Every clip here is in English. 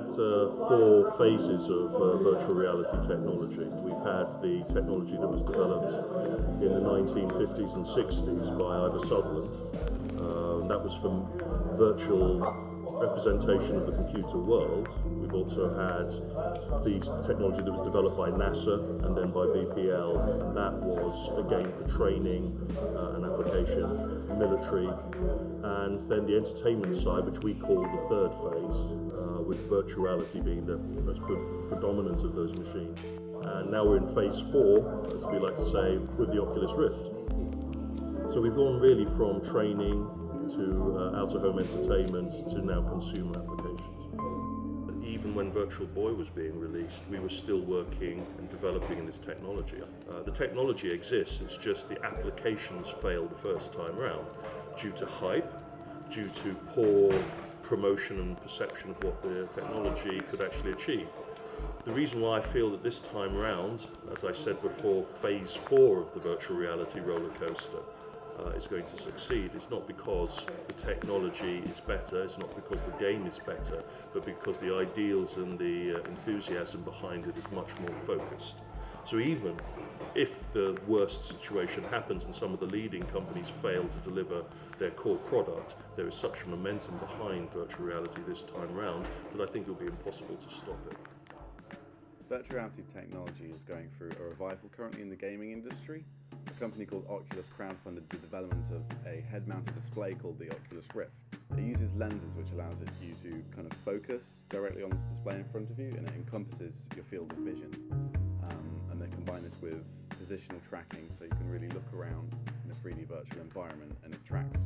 had four phases of virtual reality technology. We've had the technology that was developed in the 1950s and 60s by Ivor Sutherland. That was for virtual representation of the computer world. We've also had the technology that was developed by NASA and then by BPL, and that was again for training and application, military, and then the entertainment side, which we call the third phase, with virtuality being the most predominant of those machines. And now we're in phase 4, as we like to say, with the Oculus Rift. So we've gone really from training to out-of-home entertainment to now consumer applications. Even when Virtual Boy was being released, we were still working and developing in this technology. The technology exists, it's just the applications failed the first time round due to hype, due to poor promotion and perception of what the technology could actually achieve. The reason why I feel that this time round, as I said before, phase 4 of the virtual reality roller coaster is going to succeed. It's not because the technology is better, it's not because the game is better, but because the ideals and the enthusiasm behind it is much more focused. So even if the worst situation happens and some of the leading companies fail to deliver their core product, there is such momentum behind virtual reality this time round that I think it will be impossible to stop it. Virtual reality technology is going through a revival currently in the gaming industry. A company called Oculus crowdfunded the development of a head-mounted display called the Oculus Rift. It uses lenses which allows you to kind of focus directly on this display in front of you, and it encompasses your field of vision. And they combine this with positional tracking, so you can really look around in a 3D virtual environment, and it tracks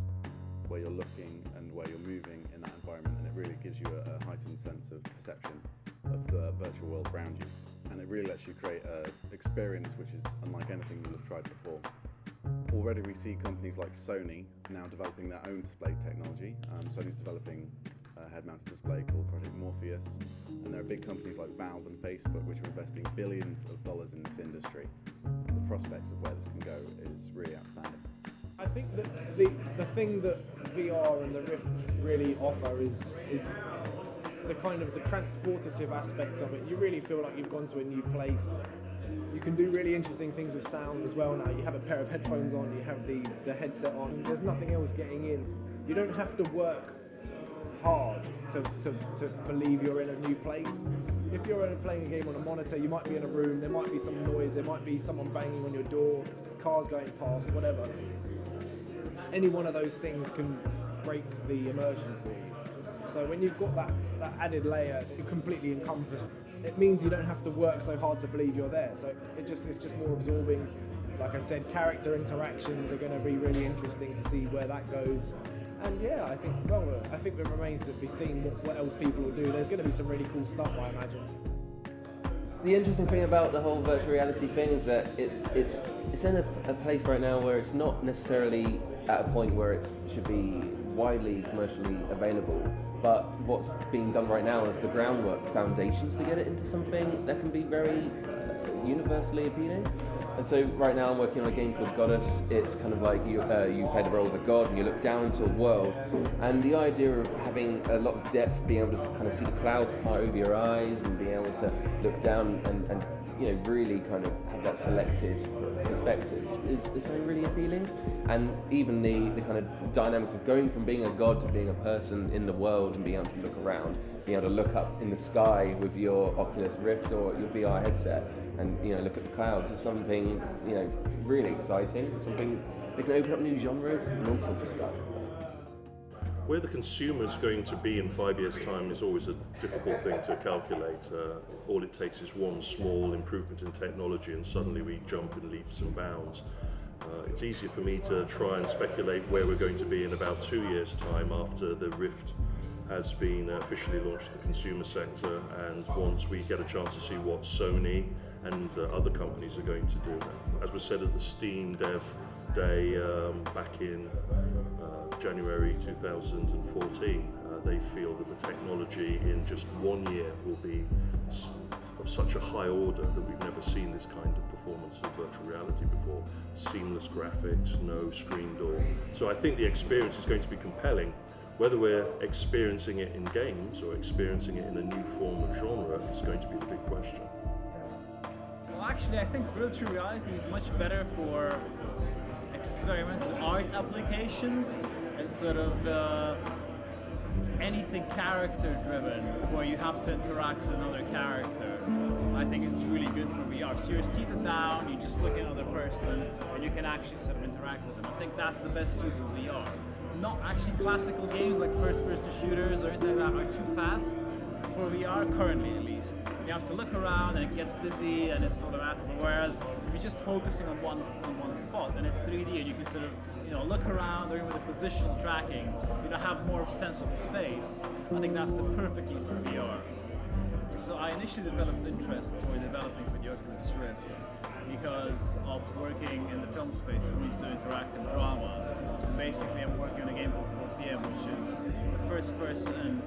where you're looking and where you're moving in that environment, and it really gives you a heightened sense of perception of the virtual world around you. And it really lets you create an experience which is unlike anything you'll have tried before. Already we see companies like Sony now developing their own display technology. Sony's developing a head-mounted display called Project Morpheus, and there are big companies like Valve and Facebook which are investing billions of dollars in this industry. The prospects of where this can go is really outstanding. I think that the thing that VR and the Rift really offer is the kind of the transportative aspects of it. You really feel like you've gone to a new place. You can do really interesting things with sound as well now. You have a pair of headphones on, you have the headset on, there's nothing else getting in. You don't have to work hard to believe you're in a new place. If you're playing a game on a monitor, you might be in a room, there might be some noise, there might be someone banging on your door, cars going past, whatever. Any one of those things can break the immersion for you. So when you've got that added layer, it completely encompassed, it means you don't have to work so hard to believe you're there. So it's just more absorbing. Like I said, character interactions are going to be really interesting to see where that goes. And yeah, I think it remains to be seen what else people will do. There's going to be some really cool stuff, I imagine. The interesting thing about the whole virtual reality thing is that it's in a place right now where it's not necessarily at a point where it should be widely commercially available, but what's being done right now is the groundwork, foundations to get it into something that can be very universally appealing. And so right now I'm working on a game called Goddess. It's kind of like you play the role of a god and you look down into a world, and the idea of having a lot of depth, being able to kind of see the clouds part over your eyes and being able to look down and really kind of have that selected perspective is something really appealing. And even the kind of dynamics of going from being a god to being a person in the world and being able to look around, being able to look up in the sky with your Oculus Rift or your VR headset and look at the clouds is something really exciting, something that can open up new genres and all sorts of stuff. Where the consumer's going to be in 5 years' time is always a difficult thing to calculate. All it takes is one small improvement in technology and suddenly we jump in leaps and bounds. It's easier for me to try and speculate where we're going to be in about 2 years' time after the Rift has been officially launched to the consumer sector, and once we get a chance to see what Sony and other companies are going to do. As was said at the Steam Dev Day back in January 2014, they feel that the technology in just 1 year will be of such a high order that we've never seen this kind of performance of virtual reality before. Seamless graphics, no screen door. So I think the experience is going to be compelling. Whether we're experiencing it in games or experiencing it in a new form of genre is going to be the big question. Well, actually, I think virtual reality is much better for experimental art applications and sort of anything character-driven, where you have to interact with another character. I think it's really good for VR. So you're seated down, you just look at another person, and you can actually sort of interact with them. I think that's the best use of VR. Not actually classical games like first-person shooters or anything like that are too fast for VR, currently at least. You have to look around and it gets dizzy and it's problematical. Whereas if you're just focusing on one spot, then it's 3D and you can sort of look around, or even with the positional tracking, have more of a sense of the space. I think that's the perfect use of VR. So I initially developed interest for developing for the Oculus Rift because of working in the film space and we do interactive drama. Basically, I'm working on a game called 4 PM, which is the first-person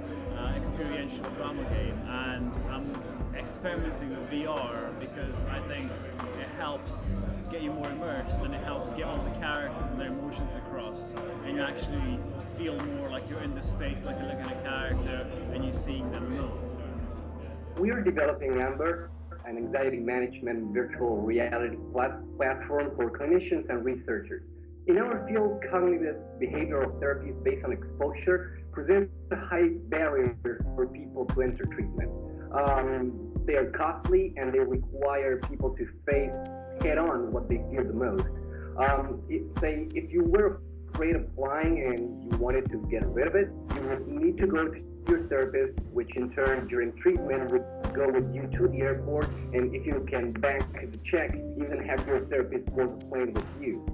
experiential drama game, and I'm experimenting with VR because I think it helps get you more immersed and it helps get all the characters and their emotions across, and you actually feel more like you're in the space, like you're looking at a character and you're seeing them move. We are developing Amber, an anxiety management virtual reality platform for clinicians and researchers. In our field, cognitive behavioral therapies based on exposure present a high barrier for people to enter treatment. They are costly and they require people to face head-on what they fear the most. If you were afraid of flying and you wanted to get rid of it, you would need to go to your therapist, which in turn during treatment would go with you to the airport, and if you can bank the check, even have your therapist board the plane with you.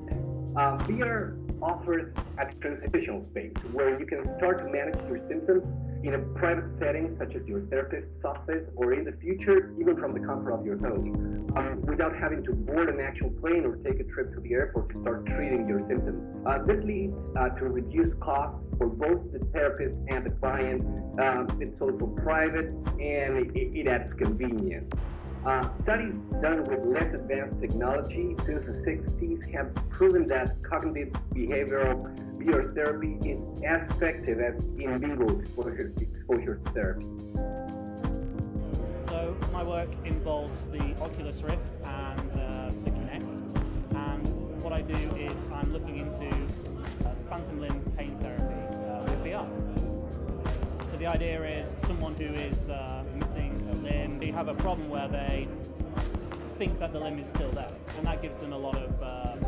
VR offers a transitional space where you can start to manage your symptoms in a private setting such as your therapist's office, or in the future even from the comfort of your home, without having to board an actual plane or take a trip to the airport to start treating your symptoms. This leads to reduced costs for both the therapist and the client. It's also private and it adds convenience. Studies done with less advanced technology since the 60s have proven that cognitive behavioral VR therapy is as effective as in vivo exposure therapy. So my work involves the Oculus Rift and the Kinect, and what I do is I'm looking into phantom limb pain therapy with VR. So the idea is someone who is missing a limb, they have a problem where they think that the limb is still there, and that gives them a lot of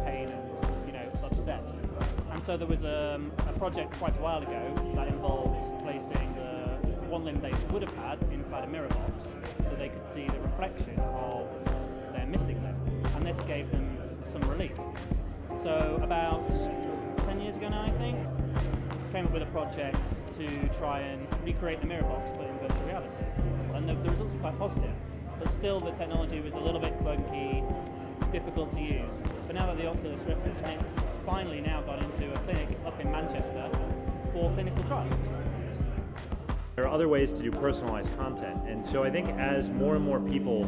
pain and upset. And so there was a project quite a while ago that involved placing the one limb they would have had inside a mirror box so they could see the reflection of their missing limb, and this gave them some relief. So about 10 years ago now, I think, came up with a project to try and recreate the mirror box but in virtual reality, and the results were quite positive, but still the technology was a little bit clunky, difficult to use. But now that the Oculus Rift has finally now got into a clinic up in Manchester for clinical trials. There are other ways to do personalized content, and so I think as more and more people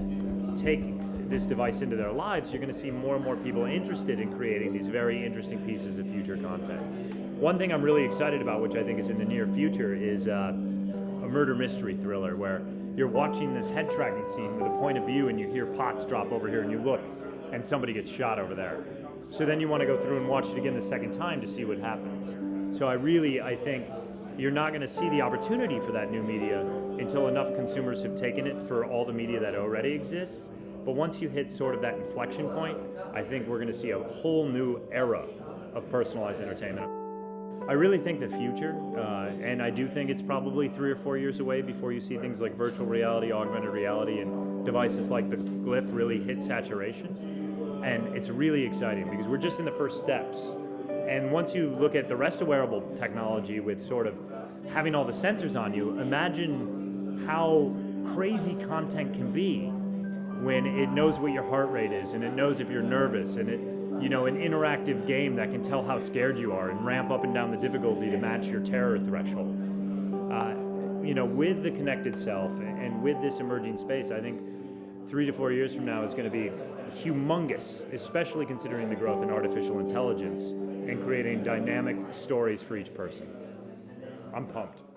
take this device into their lives, you're going to see more and more people interested in creating these very interesting pieces of future content. One thing I'm really excited about, which I think is in the near future, is a murder mystery thriller where you're watching this head tracking scene with a point of view and you hear pots drop over here and you look and somebody gets shot over there. So then you want to go through and watch it again the second time to see what happens. So I think you're not going to see the opportunity for that new media until enough consumers have taken it for all the media that already exists. But once you hit sort of that inflection point, I think we're going to see a whole new era of personalized entertainment. I really think the future, and I do think it's probably 3 or 4 years away before you see things like virtual reality, augmented reality, and devices like the Glyph really hit saturation. And it's really exciting because we're just in the first steps. And once you look at the rest of wearable technology with sort of having all the sensors on you, imagine how crazy content can be when it knows what your heart rate is and it knows if you're nervous, and an interactive game that can tell how scared you are and ramp up and down the difficulty to match your terror threshold. With the connected self and with this emerging space, I think 3 to 4 years from now is going to be humongous, especially considering the growth in artificial intelligence and creating dynamic stories for each person. I'm pumped.